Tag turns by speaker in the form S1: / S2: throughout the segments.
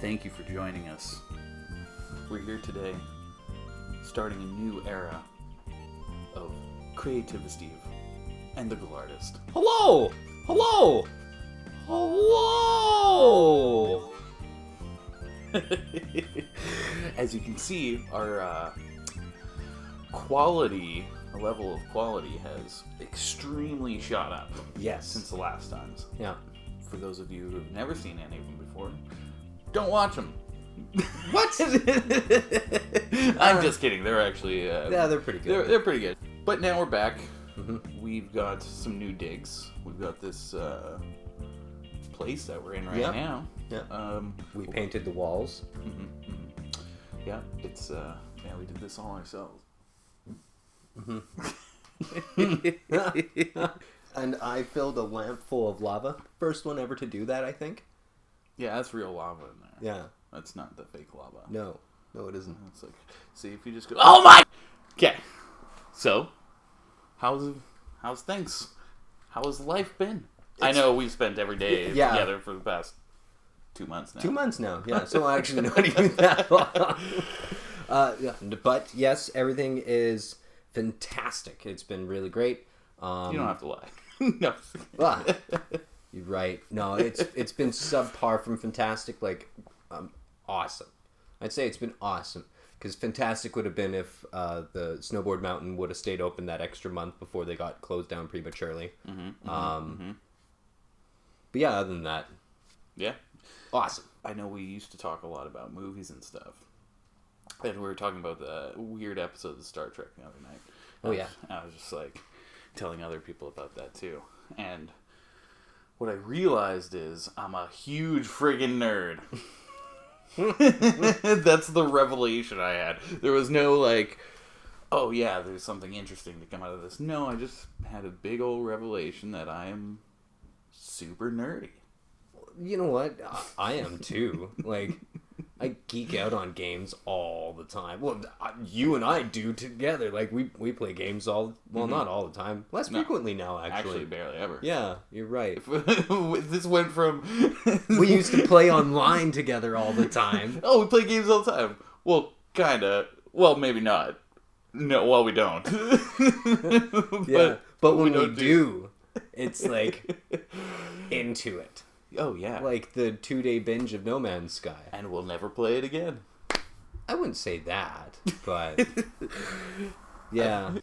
S1: Thank you for joining us. We're here today, starting a new era of Creativity Steve and the Gallardists.
S2: Hello! Hello! Hello!
S1: As you can see, our level of quality has extremely shot up.
S2: Yes.
S1: Since the last times.
S2: Yeah.
S1: For those of you who've never seen any of them before, don't watch them.
S2: What?
S1: I'm just kidding. They're actually...
S2: yeah, they're pretty good.
S1: They're pretty good. But now we're back.
S2: Mm-hmm.
S1: We've got some new digs. We've got this place that we're in right now.
S2: Yeah. We painted the walls.
S1: Mm-hmm, mm-hmm. Yeah, it's... we did this all ourselves.
S2: Mm-hmm. And I filled a lamp full of lava. First one ever to do that, I think.
S1: Yeah, that's real lava in there.
S2: Yeah.
S1: That's not the fake lava.
S2: No, it isn't.
S1: It's like, see, if you just go... Oh my... Okay. So, how's things? How has life been? I know we've spent every day together for the past 2 months now.
S2: 2 months now, yeah. So actually not even that long. But yes, everything is fantastic. It's been really great.
S1: You don't have to lie. No.
S2: You're right. No, it's been subpar from fantastic. Awesome. I'd say it's been awesome. Because fantastic would have been if the snowboard mountain would have stayed open that extra month before they got closed down prematurely.
S1: Mm-hmm.
S2: But yeah, other than that,
S1: yeah,
S2: awesome.
S1: I know we used to talk a lot about movies and stuff, and we were talking about the weird episodes of Star Trek the other night. I was just like telling other people about that too, and what I realized is I'm a huge friggin' nerd. That's the revelation I had. There was no oh yeah, there's something interesting to come out of this. No, I just had a big old revelation that I am super nerdy.
S2: You know what? I am too. I geek out on games all the time. Well, you and I do together. We play games not all the time. Less frequently now, actually.
S1: Actually, barely ever.
S2: Yeah, you're right.
S1: This went from...
S2: We used to play online together all the time.
S1: Oh, we play games all the time. Well, kinda. Well, maybe not. No, well, we don't.
S2: But when we do, it's into it.
S1: Oh, yeah.
S2: Like the 2-day binge of No Man's Sky.
S1: And we'll never play it again.
S2: I wouldn't say that, but... yeah.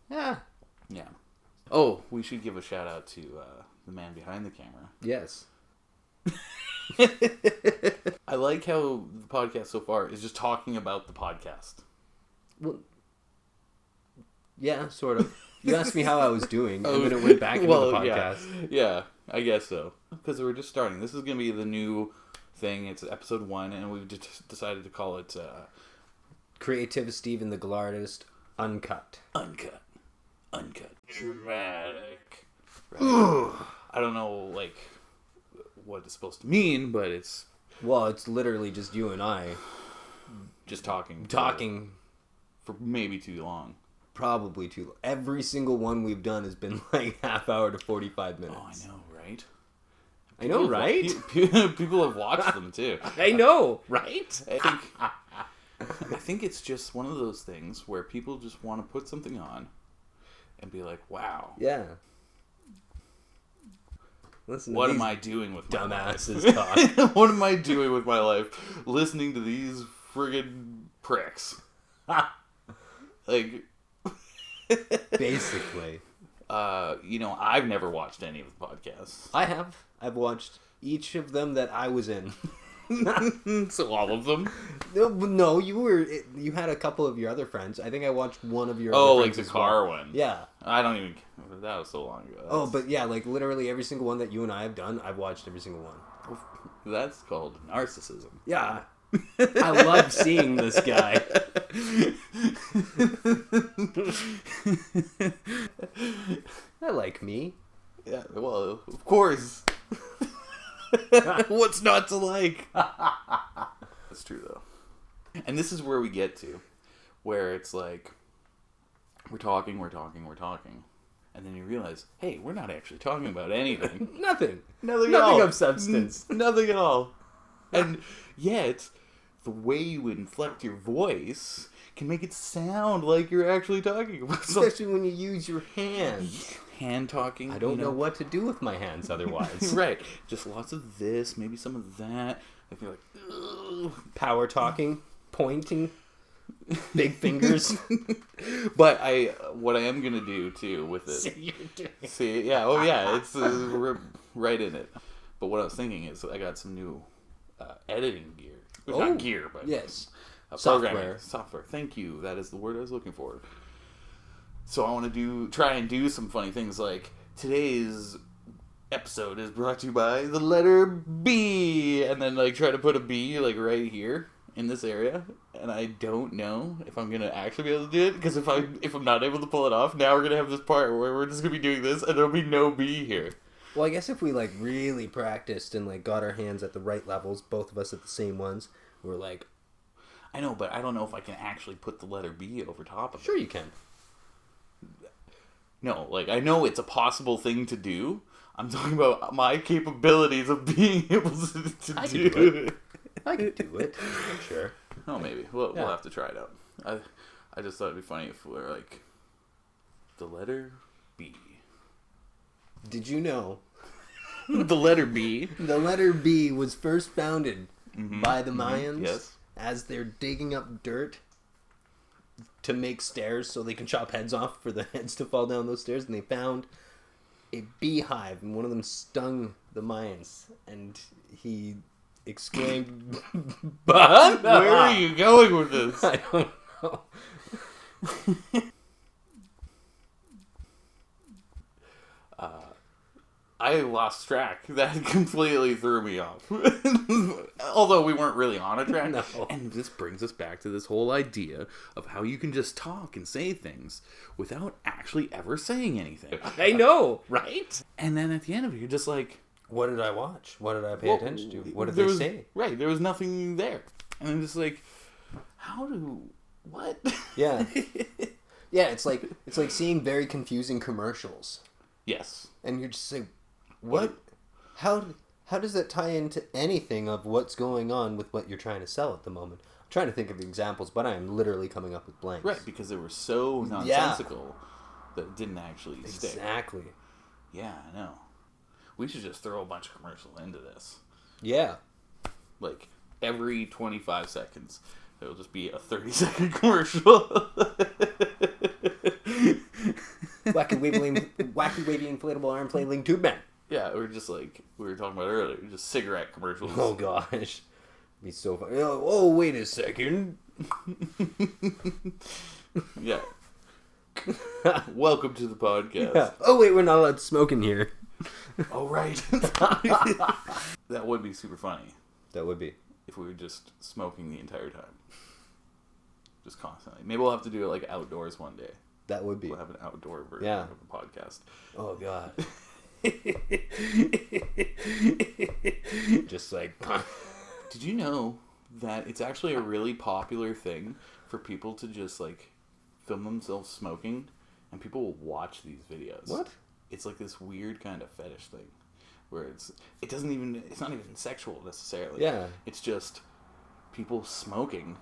S2: Yeah.
S1: Yeah. Oh, we should give a shout out to the man behind the camera.
S2: Yes.
S1: I like how the podcast so far is just talking about the podcast.
S2: Well, yeah, sort of. You asked me how I was doing, and then it went back into the podcast.
S1: Yeah, I guess so. Because we're just starting. This is going to be the new thing. It's episode 1, and we've just decided to call it...
S2: Creativity Steve and the Gallardists, UNCUT.
S1: UNCUT. Dramatic. Right? I don't know, what it's supposed to mean, but it's...
S2: Well, it's literally just you and I.
S1: Just talking. For maybe too long.
S2: Probably too long. Every single one we've done has been half hour to 45 minutes.
S1: Oh, I know, right?
S2: I know, right?
S1: People have watched them, too.
S2: I know, right?
S1: I think it's just one of those things where people just want to put something on and be like, wow.
S2: Yeah. Listen,
S1: what am I doing with my life?
S2: Dumbasses talk.
S1: What am I doing with my life? Listening to these friggin' pricks.
S2: Basically.
S1: I've never watched any of the podcasts.
S2: I have. I've watched each of them that I was in.
S1: So all of them?
S2: No, you had a couple of your other friends. I think I watched one of your other friends.
S1: The car one.
S2: Yeah.
S1: I don't even... That was so long ago.
S2: But yeah, literally every single one that you and I have done, I've watched every single one.
S1: That's called narcissism.
S2: Yeah. I love seeing this guy. I like me.
S1: Yeah, well, of course. What's not to like? That's true, though. And this is where we get to, where it's we're talking, And then you realize, hey, we're not actually talking about anything.
S2: Nothing
S1: Nothing at all.
S2: of substance.
S1: Nothing at all. And yet, the way you inflect your voice can make it sound like you're actually talking about something.
S2: Especially when you use your hands.
S1: Hand talking.
S2: I don't know what to do with my hands otherwise.
S1: Right. Just lots of this, maybe some of that. I feel like, ugh.
S2: Power talking, pointing, big fingers.
S1: But what I am going to do, too, with it. It's right in it. But what I was thinking is I got some new editing gear. Not gear, but...
S2: Yes.
S1: Software. Thank you. That is the word I was looking for. So I want to try and do some funny things like today's episode is brought to you by the letter B, and then like try to put a B like right here in this area. And I don't know if I'm gonna actually be able to do it, because if I'm not able to pull it off, now we're gonna have this part where we're just gonna be doing this and there'll be no B here.
S2: Well, I guess if we like really practiced and like got our hands at the right levels, both of us at the same ones, we're like,
S1: I know, but I don't know if I can actually put the letter B over top of it.
S2: Sure you can.
S1: No, like, I know it's a possible thing to do. I'm talking about my capabilities of being able to do it.
S2: I could do it. I'm sure.
S1: Oh, maybe. We'll have to try it out. I just thought it'd be funny if we were like, the letter B.
S2: Did you know?
S1: The letter B?
S2: The letter B was first founded by the Mayans.
S1: Yes.
S2: As they're digging up dirt to make stairs so they can chop heads off for the heads to fall down those stairs, and they found a beehive, and one of them stung the Mayans, and he exclaimed, "Banana!"
S1: Where are you going with this?
S2: I don't know.
S1: I lost track. That completely threw me off. Although we weren't really on a track.
S2: No.
S1: And this brings us back to this whole idea of how you can just talk and say things without actually ever saying anything.
S2: I know, right?
S1: And then at the end of it, you're just like,
S2: what did I watch? What did I pay attention to? What did they say?
S1: Right, there was nothing there. And I'm just like, what?
S2: Yeah. Yeah, it's like seeing very confusing commercials.
S1: Yes.
S2: And you're just like, what? How does that tie into anything of what's going on with what you're trying to sell at the moment? I'm trying to think of examples, but I am literally coming up with blanks.
S1: Right, because they were so nonsensical that it didn't actually stick.
S2: Exactly.
S1: Yeah, I know. We should just throw a bunch of commercials into this.
S2: Yeah.
S1: Like, every 25 seconds, it'll just be a 30-second commercial.
S2: Wacky wavy inflatable arm flailing tube man.
S1: Yeah, or just like we were talking about earlier, just cigarette commercials.
S2: Oh gosh, it'd be so fun. Oh, wait a second.
S1: Yeah. Welcome to the podcast.
S2: Yeah. Oh wait, we're not allowed to smoke in here.
S1: Oh right. That would be super funny.
S2: That would be.
S1: If we were just smoking the entire time. Just constantly. Maybe we'll have to do it like outdoors one day.
S2: That would be.
S1: We'll have an outdoor version of the podcast.
S2: Oh god. Just like.
S1: Did you know that it's actually a really popular thing for people to just like film themselves smoking, and people will watch these videos?
S2: What?
S1: It's like this weird kind of fetish thing, where it's not even sexual necessarily.
S2: Yeah.
S1: It's just people smoking,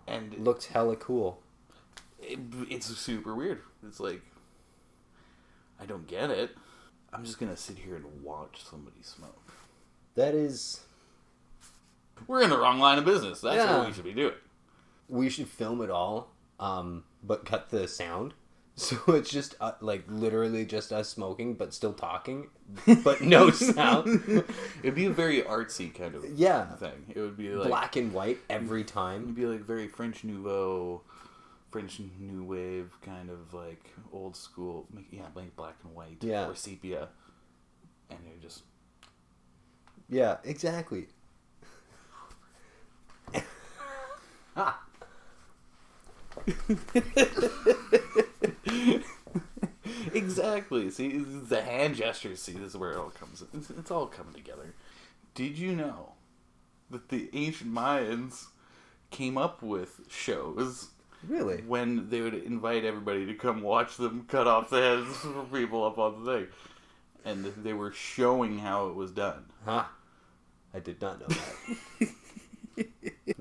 S1: and
S2: Looks hella cool.
S1: It's super weird. It's like, I don't get it. I'm just gonna sit here and watch somebody smoke.
S2: That is...
S1: We're in the wrong line of business. That's what we should be doing.
S2: We should film it all, but cut the sound. So it's just, like, literally just us smoking, but still talking, but no sound.
S1: It'd be a very artsy kind of thing. It would be like...
S2: Black and white every time.
S1: It'd be like very French Nouveau... French New Wave, kind of like old school, like black and white, or sepia, and you're just...
S2: Yeah, exactly.
S1: Exactly. See, the hand gestures, this is where it all comes in. It's all coming together. Did you know that the ancient Mayans came up with shows
S2: Really?
S1: When they would invite everybody to come watch them cut off the heads for people up on the thing. And they were showing how it was done.
S2: Huh. I did not know that.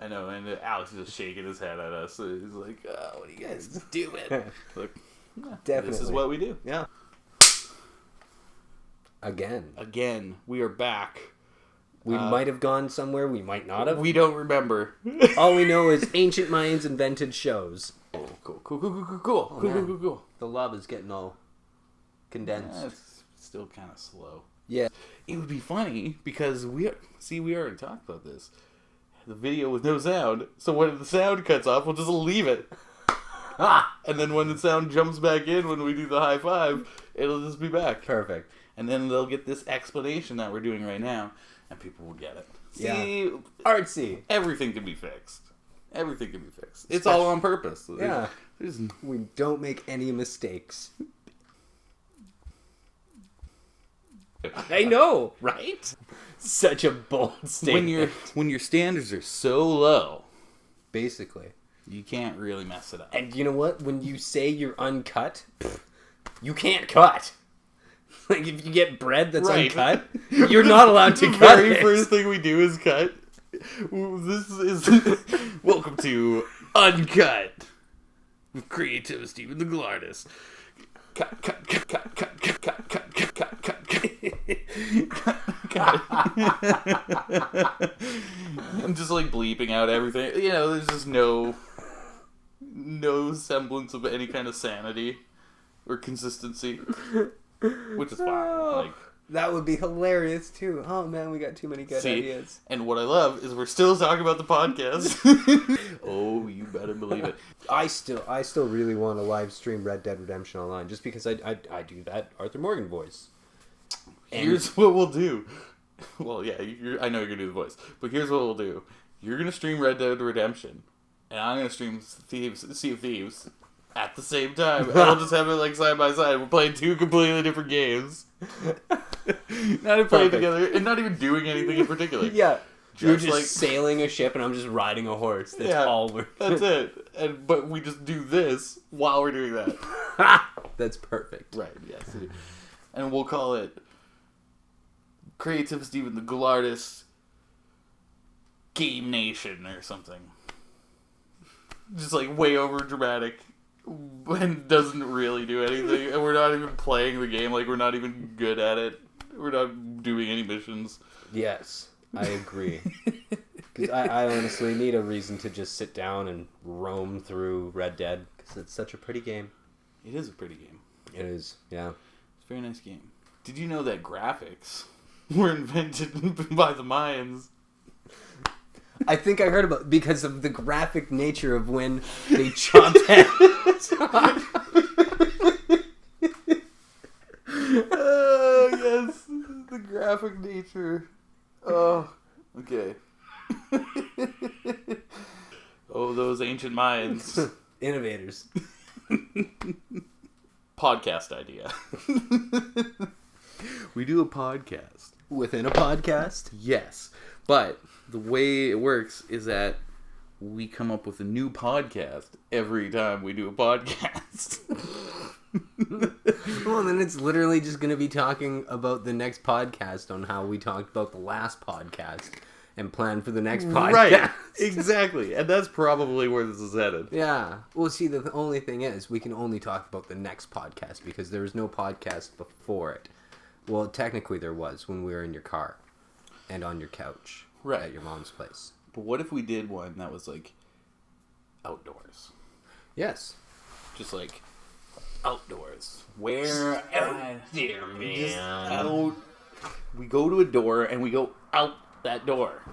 S1: I know, and Alex is just shaking his head at us. So he's like, "Oh, what are you guys doing?" Look, yeah,
S2: definitely.
S1: This is what we do.
S2: Yeah. Again,
S1: we are back.
S2: We might have gone somewhere. We might not have.
S1: We don't remember.
S2: All we know is Ancient Mayans invented shows.
S1: Oh, cool.
S2: Cool. The love is getting all condensed.
S1: Yeah, it's still kind of slow.
S2: Yeah.
S1: It would be funny because we already talked about this. The video with no sound. So when the sound cuts off, we'll just leave it. And then when the sound jumps back in when we do the high five, it'll just be back.
S2: Perfect.
S1: And then they'll get this explanation that we're doing right now, and people will get it.
S2: See, artsy.
S1: Everything can be fixed. It's all on purpose.
S2: Yeah. We don't make any mistakes. I know, right? Such a bold statement.
S1: When your standards are so low,
S2: basically,
S1: you can't really mess it up.
S2: And you know what? When you say you're uncut, you can't cut. Like if you get bread that's uncut, you're not allowed to cut.
S1: The very first thing we do is cut. This is welcome to Uncut with Creative Stephen the Gallardists. Cut. I'm just like bleeping out everything. You know, there's just no semblance of any kind of sanity or consistency, which is fine. Like
S2: that would be hilarious too. Oh man, we got too many good ideas.
S1: And what I love is we're still talking about the podcast. Oh, you better believe it.
S2: I still really want to live stream Red Dead Redemption Online just because I do that Arthur Morgan voice.
S1: Here's what we'll do. Well, yeah, I know you're going to do the voice. But here's what we'll do. You're going to stream Red Dead Redemption. And I'm going to stream Sea of Thieves at the same time. And we'll just have it like side by side. We're playing two completely different games. Not even playing together. And not even doing anything in particular.
S2: Yeah. You're just like sailing a ship and I'm just riding a horse. That's all we're
S1: doing. That's it. But we just do this while we're doing that.
S2: That's perfect.
S1: Right, yes. And we'll call it Creative Stephen the Gallardists Game Nation or something. Just like way over dramatic and doesn't really do anything. And we're not even playing the game. Like we're not even good at it. We're not doing any missions.
S2: Yes, I agree. Because I honestly need a reason to just sit down and roam through Red Dead. Because it's such a pretty game.
S1: It is a pretty game.
S2: It is, yeah.
S1: It's a very nice game. Did you know that graphics were invented by the Mayans?
S2: I think I heard about because of the graphic nature of when they chopped heads.
S1: Oh, yes. The graphic nature. Oh, okay. Oh, those ancient Mayans.
S2: Innovators.
S1: Podcast idea. We do a podcast.
S2: Within a podcast?
S1: Yes. But the way it works is that we come up with a new podcast every time we do a podcast.
S2: Well, then it's literally just going to be talking about the next podcast on how we talked about the last podcast and plan for the next podcast.
S1: Right, exactly. And that's probably where this is headed.
S2: Yeah. Well, see, the only thing is we can only talk about the next podcast because there was no podcast before it. Well, technically there was when we were in your car and on your couch at your mom's place.
S1: But what if we did one that was like outdoors?
S2: Yes.
S1: Just like outdoors. Where
S2: out there, man.
S1: We go to a door and we go out that door.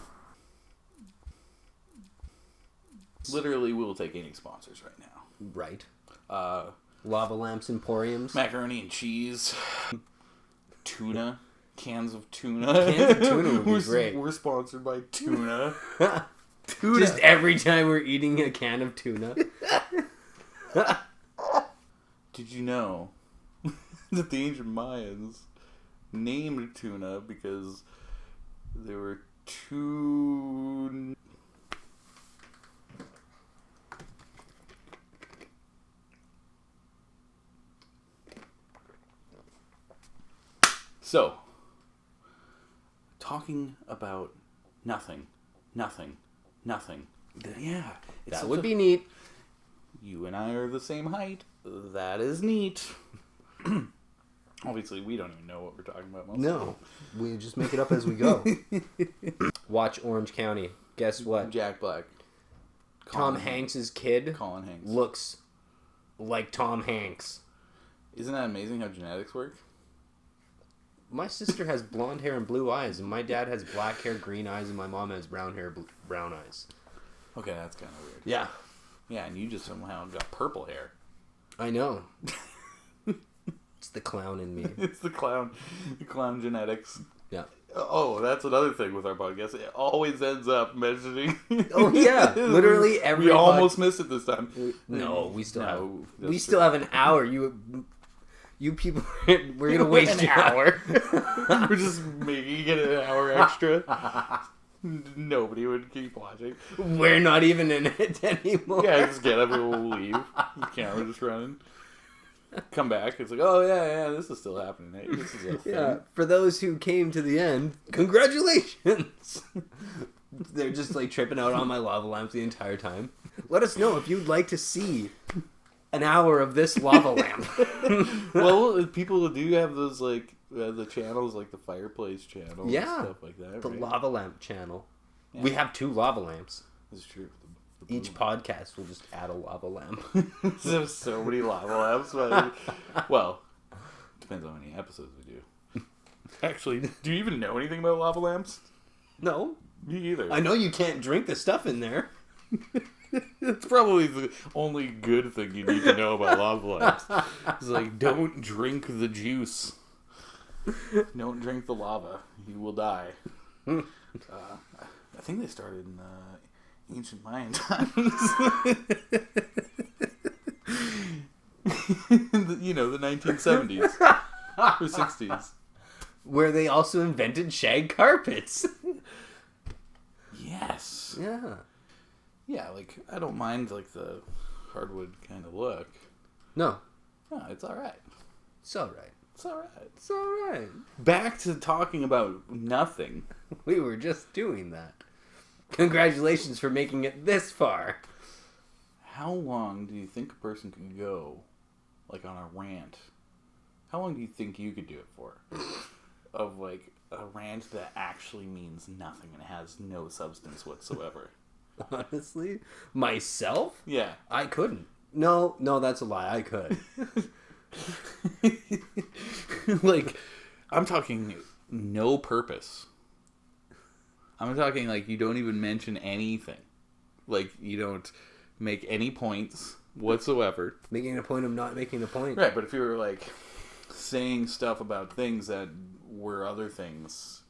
S1: Literally, we will take any sponsors right now.
S2: Right. Lava Lamps Emporiums.
S1: Macaroni and cheese. Tuna. Cans of tuna.
S2: Cans of tuna would be great.
S1: We're sponsored by tuna.
S2: Tuna. Just every time we're eating a can of tuna.
S1: Did you know that the ancient Mayans named tuna because there were two... So, talking about nothing. Yeah.
S2: That would be neat.
S1: You and I are the same height. That is neat. Obviously, we don't even know what we're talking about most
S2: No. We just make it up as we go. Watch Orange County. Guess what?
S1: Jack Black.
S2: Tom Hanks' kid
S1: Colin Hanks.
S2: looks like Tom Hanks.
S1: Isn't that amazing how genetics work?
S2: My sister has blonde hair and blue eyes, and my dad has black hair, green eyes, and my mom has brown hair, brown eyes.
S1: Okay, that's kind of weird.
S2: Yeah.
S1: Yeah, and you just somehow got purple hair.
S2: I know. It's the clown in me.
S1: It's the clown genetics.
S2: Yeah.
S1: Oh, that's another thing with our podcast. It always ends up mentioning.
S2: Oh yeah, literally every.
S1: We almost missed it this time.
S2: No, we still have. We still have an hour. You people, we're gonna waste
S1: an hour. We're just making it an hour extra. Nobody would keep watching.
S2: We're not even in it anymore.
S1: Yeah, just get up and we'll leave. The camera just running. Come back. It's like, oh yeah, this is still happening. Hey, this is a thing.
S2: Yeah. For those who came to the end, congratulations. They're just like tripping out on my lava lamp the entire time. Let us know if you'd like to see an hour of this lava lamp.
S1: Well, people do have those like the channels, like the fireplace channel, and stuff like that.
S2: The
S1: right?
S2: lava lamp channel. Yeah. We have 2 lava lamps.
S1: That's true.
S2: Each podcast will just add a lava lamp.
S1: There's so many lava lamps. But, well, depends on how many episodes we do. Actually, do you even know anything about lava lamps?
S2: No.
S1: Me either.
S2: I know you can't drink the stuff in there.
S1: It's probably the only good thing you need to know about lava lamps. It's like, don't drink the juice. Don't drink the lava. You will die. I think they started in Ancient Mayan times. The 1970s or 60s.
S2: Where they also invented shag carpets.
S1: Yes.
S2: Yeah.
S1: Yeah, like, I don't mind, like, the hardwood kind of look.
S2: No.
S1: No, it's alright.
S2: It's alright.
S1: It's alright.
S2: It's alright.
S1: Back to talking about nothing.
S2: We were just doing that. Congratulations for making it this far.
S1: How long do you think a person could go, like, on a rant? How long do you think you could do it for? Of, like, a rant that actually means nothing and has no substance whatsoever.
S2: Honestly? Myself?
S1: Yeah.
S2: I couldn't. No, that's a lie. I could.
S1: Like, I'm talking no purpose. I'm talking, like, you don't even mention anything. Like, you don't make any points whatsoever.
S2: Making a point of not making a point.
S1: Right, but if you were, like, saying stuff about things that were other things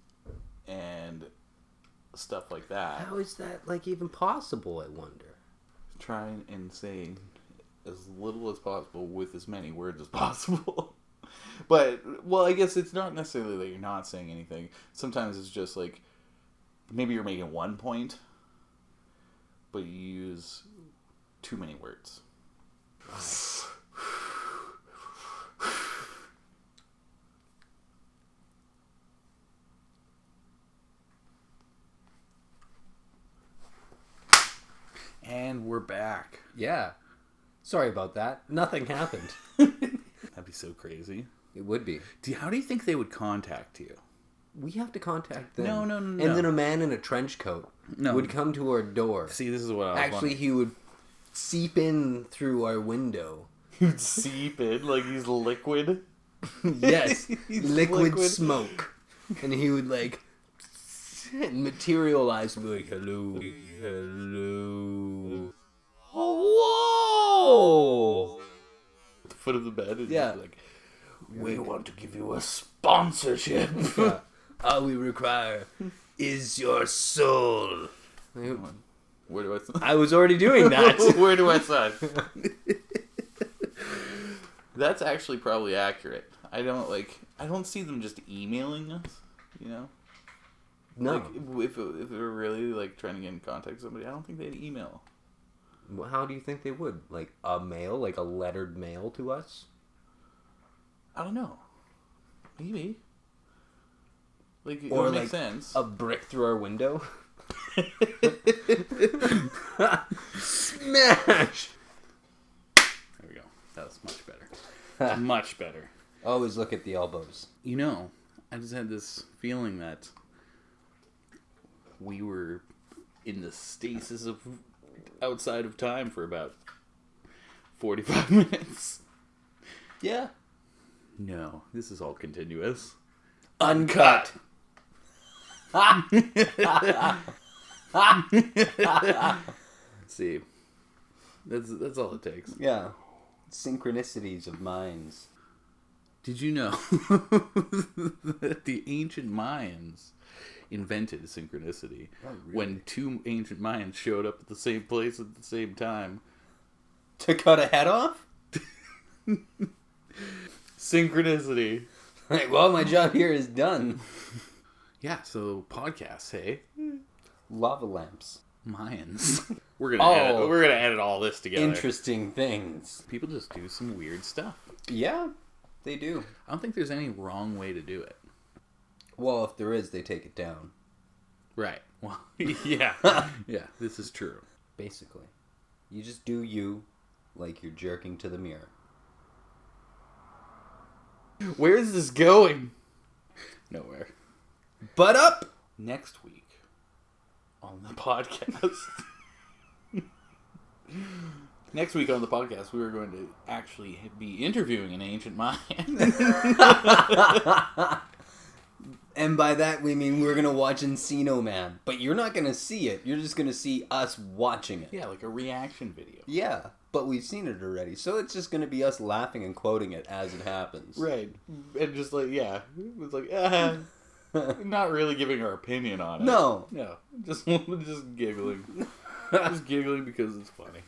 S1: and stuff like that.
S2: How is that, like, even possible, I wonder?
S1: Try and say as little as possible with as many words as possible. But, well, I guess it's not necessarily that you're not saying anything. Sometimes it's just, like, maybe you're making one point, but you use too many words. And we're back.
S2: Yeah. Sorry about that. Nothing happened.
S1: That'd be so crazy.
S2: It would be.
S1: How do you think they would contact you?
S2: We have to contact them.
S1: No.
S2: And then a man in a trench coat would come to our door.
S1: See, this is what I was
S2: Actually, he would seep in through our window.
S1: He'd seep in like he's liquid?
S2: Yes.
S1: He's
S2: liquid smoke. And he would, like, materialize and be like, hello. Hello.
S1: Oh, whoa! At the foot of the bed. And
S2: yeah.
S1: Like, we want to give you a sponsorship.
S2: Yeah. All we require is your soul.
S1: Where do I sign?
S2: I was already doing that.
S1: Where do I sign? That's actually probably accurate. I don't see them just emailing us, you know?
S2: No.
S1: Like, if they're really, like, trying to get in contact with somebody, I don't think they'd email.
S2: Well, how do you think they would? Like a mail? Like a lettered mail to us?
S1: I don't know. Maybe. Like, it
S2: or
S1: would
S2: like
S1: make sense.
S2: a brick through our window. Smash!
S1: There we go. That was much better. Much better.
S2: Always look at the elbows.
S1: You know, I just had this feeling that we were in the stasis of outside of time for about 45 minutes.
S2: Yeah.
S1: No, this is all continuous.
S2: Uncut.
S1: See, that's all it takes.
S2: Yeah. Synchronicities of minds.
S1: Did you know that the ancient Mayans invented synchronicity when two ancient Mayans showed up at the same place at the same time?
S2: To cut a head off?
S1: Synchronicity.
S2: Like, well, my job here is done.
S1: Yeah, so podcasts, hey?
S2: Lava lamps.
S1: Mayans. We're gonna edit all this together.
S2: Interesting things.
S1: People just do some weird stuff.
S2: Yeah, they do.
S1: I don't think there's any wrong way to do it.
S2: Well, if there is, they take it down.
S1: Right. Well, yeah. Yeah, this is true.
S2: Basically. You just do you like you're jerking to the mirror.
S1: Where is this going? Nowhere.
S2: Butt up!
S1: Next week on the podcast. Next week on the podcast, we are going to actually be interviewing an ancient Mayan.
S2: And by that we mean we're going to watch Encino Man. But you're not going to see it. You're just going to see us watching it.
S1: Yeah, like a reaction video.
S2: Yeah, but we've seen it already. So it's just going to be us laughing and quoting it as it happens.
S1: Right. And just like, yeah. It's like, not really giving our opinion on it.
S2: No.
S1: No. Just giggling. Just giggling because it's funny.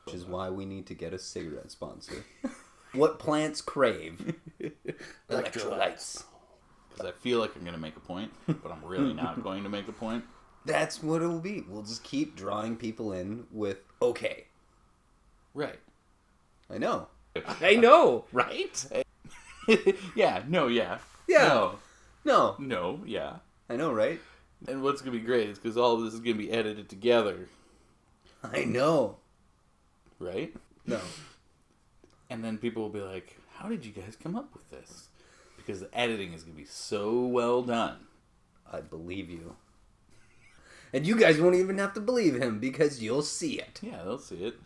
S2: Which is why we need to get a cigarette sponsor. What plants crave? Electrolytes.
S1: Because I feel like I'm going to make a point, but I'm really not going to make a point.
S2: That's what it will be. We'll just keep drawing people in with, okay.
S1: Right.
S2: I know.
S1: I know, right? Yeah, no, yeah.
S2: Yeah. No.
S1: No, yeah.
S2: I know, right?
S1: And what's going to be great is because all of this is going to be edited together.
S2: I know.
S1: Right?
S2: No.
S1: And then people will be like, how did you guys come up with this? Because the editing is going to be so well done.
S2: I believe you. And you guys won't even have to believe him because you'll see it.
S1: Yeah, they'll see it.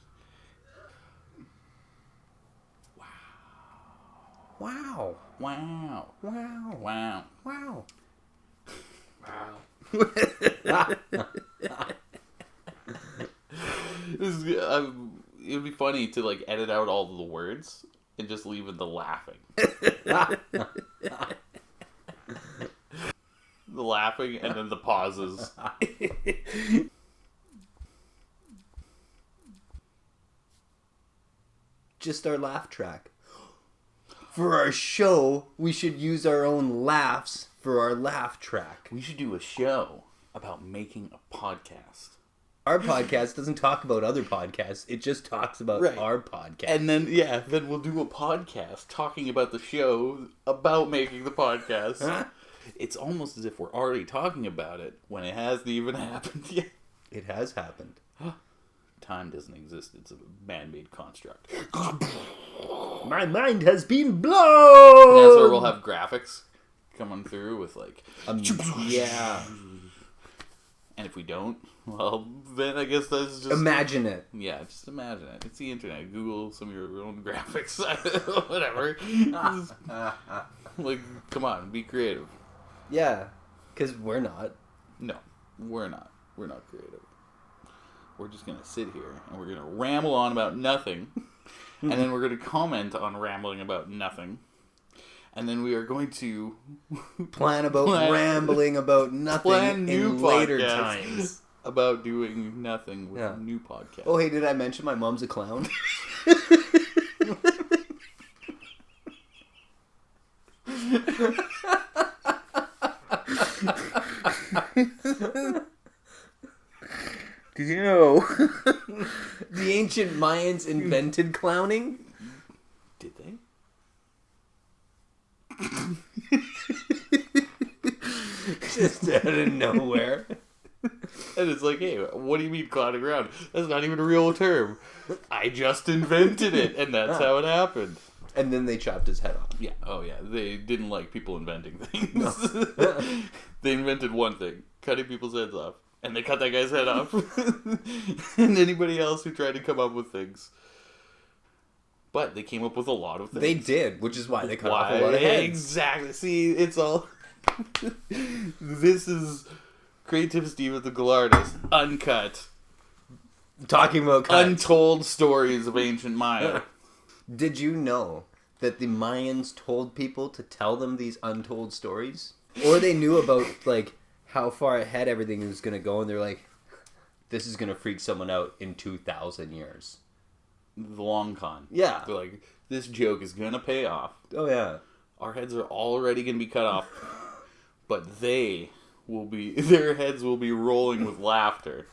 S2: Wow.
S1: Wow.
S2: Wow.
S1: Wow.
S2: Wow.
S1: It would be funny to like edit out all of the words and just leave in the laughing. The laughing and then the pauses.
S2: Just our laugh track. For our show, we should use our own laughs for our laugh track.
S1: We should do a show about making a podcast.
S2: Our podcast doesn't talk about other podcasts. It just talks about our podcast.
S1: And then, then we'll do a podcast talking about the show about making the podcast. Huh? It's almost as if we're already talking about it when it hasn't even happened yet.
S2: It has happened.
S1: Time doesn't exist. It's a man-made construct.
S2: My mind has been blown!
S1: And that's where we'll have graphics coming through with like...
S2: yeah.
S1: And if we don't, well, then I guess that's just...
S2: Imagine it.
S1: Yeah, just imagine it. It's the internet. Google some of your own graphics. Whatever. Like, come on, be creative.
S2: Yeah, because we're not.
S1: No, we're not. We're not creative. We're just going to sit here and we're going to ramble on about nothing. And then we're going to comment on rambling about nothing. And then we are going to
S2: plan rambling about nothing in later times.
S1: About doing nothing with new podcasts.
S2: Oh, hey, did I mention my mom's a clown? Did you know the ancient Mayans invented clowning?
S1: Did they?
S2: Just out of nowhere.
S1: And it's like, hey, what do you mean clouding around? That's not even a real term. I just invented it, and that's how it happened.
S2: And then they chopped his head off.
S1: Yeah. Oh, yeah. They didn't like people inventing things. No. They invented one thing, cutting people's heads off. And they cut that guy's head off. And anybody else who tried to come up with things. But they came up with a lot of things.
S2: They did, which is why they cut off a lot of heads.
S1: Exactly. See, it's all... This is Creative Steve of the Gallardists. Uncut.
S2: Talking about
S1: untold stories of ancient Maya.
S2: Did you know that the Mayans told people to tell them these untold stories? Or they knew about, like, how far ahead everything was going to go, and they're like, this is going to freak someone out in 2,000 years.
S1: The long con.
S2: Yeah.
S1: They're like, this joke is going to pay off.
S2: Oh, yeah.
S1: Our heads are already going to be cut off, but their heads will be rolling with laughter.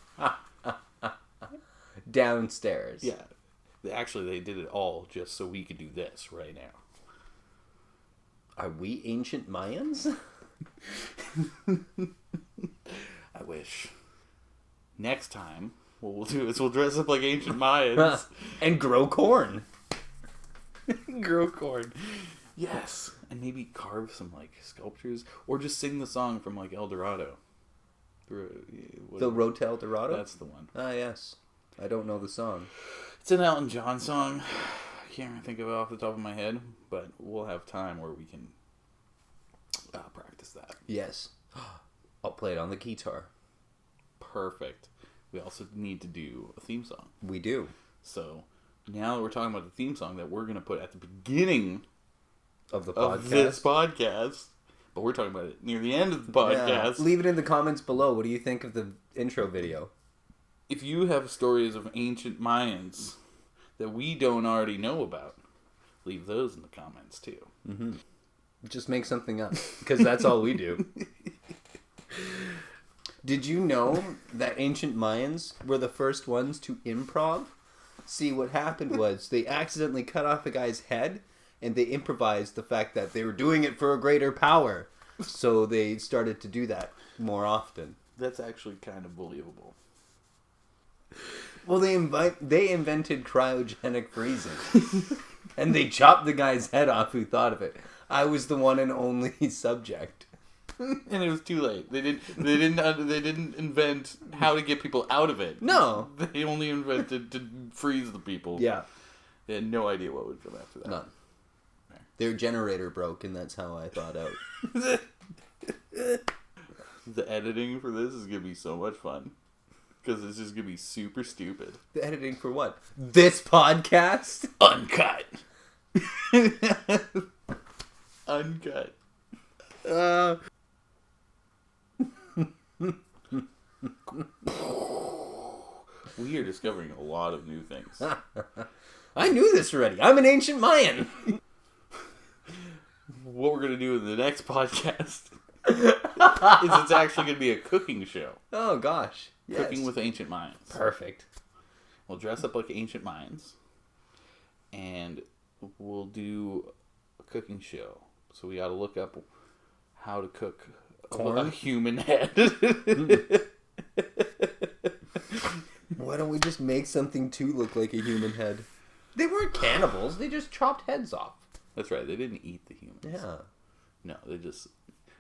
S2: Downstairs.
S1: Yeah. Actually, they did it all just so we could do this right now.
S2: Are we ancient Mayans?
S1: I wish. Next time, what we'll do is we'll dress up like ancient Mayans.
S2: And grow corn.
S1: Grow corn. Yes. And maybe carve some, like, sculptures. Or just sing the song from, like, El Dorado.
S2: The Road to El Dorado?
S1: That's the one.
S2: Ah, yes. I don't know the song.
S1: It's an Elton John song. I can't think of it off the top of my head, but we'll have time where we can practice that.
S2: Yes. I'll play it on the guitar.
S1: Perfect. We also need to do a theme song.
S2: We do.
S1: So, now that we're talking about the theme song that we're going to put at the beginning
S2: of the podcast.
S1: Of this podcast, but we're talking about it near the end of the podcast.
S2: Yeah. Leave it in the comments below. What do you think of the intro video?
S1: If you have stories of ancient Mayans that we don't already know about, leave those in the comments too.
S2: Mm-hmm. Just make something up, because that's all we do. Did you know that ancient Mayans were the first ones to improv? See, what happened was they accidentally cut off a guy's head, and they improvised the fact that they were doing it for a greater power. So they started to do that more often.
S1: That's actually kind of believable.
S2: Well, they invented cryogenic freezing. And they chopped the guy's head off who thought of it. I was the one and only subject.
S1: And it was too late. They didn't invent how to get people out of it.
S2: No.
S1: They only invented to freeze the people.
S2: Yeah.
S1: They had no idea what would come after that.
S2: None. Their generator broke, and that's how I thought out.
S1: The editing for this is going to be so much fun. Because it's just going to be super stupid.
S2: The editing for what? This podcast?
S1: Uncut. Uncut. We are discovering a lot of new things.
S2: I knew this already. I'm an ancient Mayan.
S1: What we're going to do in the next podcast is it's actually going to be a cooking show.
S2: Oh, gosh. Yes.
S1: Cooking with ancient Mayans.
S2: Perfect.
S1: We'll dress up like ancient Mayans. And we'll do a cooking show. So we got to look up how to cook a human head.
S2: Why don't we just make something to look like a human head? They weren't cannibals. They just chopped heads off.
S1: That's right. They didn't eat the humans.
S2: Yeah.
S1: No,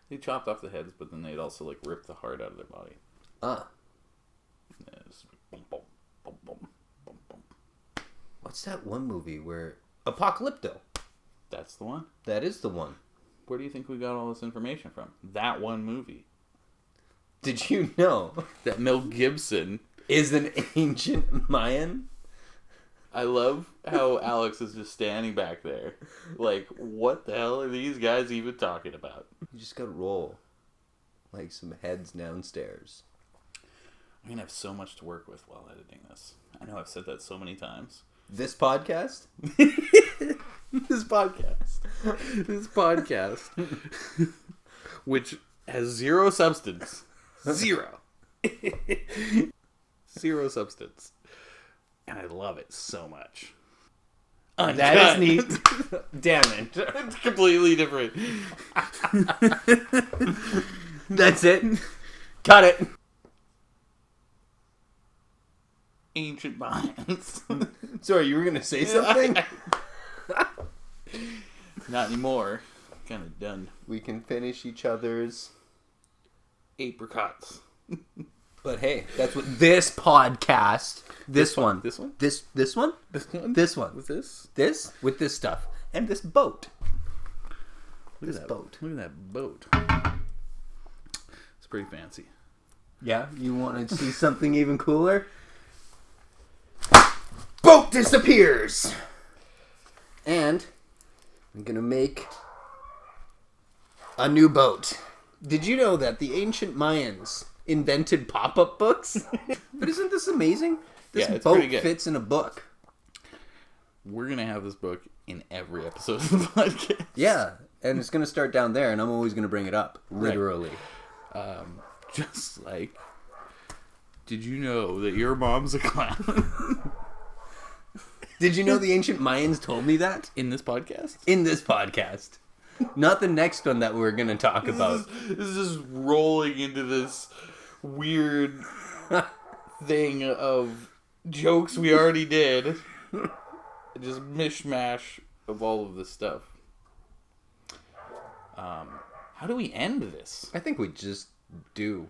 S1: they chopped off the heads, but then they'd also like rip the heart out of their body.
S2: Ah.
S1: Boom, boom, boom, boom, boom, boom.
S2: What's that one movie where Apocalypto?
S1: That's the one.
S2: That is the one.
S1: Where do you think we got all this information from? That one movie.
S2: Did you know
S1: that Mel Gibson
S2: is an ancient Mayan?
S1: I love how Alex is just standing back there. Like, what the hell are these guys even talking about?
S2: You just gotta roll. Like some heads downstairs.
S1: I'm gonna have so much to work with while editing this. I know I've said that so many times.
S2: This podcast?
S1: This podcast. This podcast. Which has zero substance. Zero. Zero substance. And I love it so much.
S2: Uncut. That is neat. Damn it.
S1: It's completely different.
S2: That's it. Cut it.
S1: Ancient Mayans.
S2: Sorry, you were going to say something?
S1: Not anymore. Kind of done.
S2: We can finish each other's
S1: apricots.
S2: But hey, that's what this podcast. This one.
S1: This one?
S2: This one?
S1: This one?
S2: This one.
S1: With this?
S2: This? With this stuff. And this boat.
S1: Look at that boat. Look at that boat. It's pretty fancy.
S2: Yeah? You want to see something even cooler? Boat disappears! And I'm going to make a new boat. Did you know that the ancient Mayans invented pop-up books? But isn't this amazing? This boat fits in a book.
S1: We're going to have this book in every episode of the podcast.
S2: Yeah, and it's going to start down there, and I'm always going to bring it up. Literally.
S1: Right. Just like, did you know that your mom's a clown?
S2: Did you know the ancient Mayans told me that?
S1: In this podcast?
S2: In this podcast. Not the next one that we're going to talk about.
S1: This is just rolling into this weird thing of jokes we already did. Just mishmash of all of this stuff. How do we end this?
S2: I think we just do.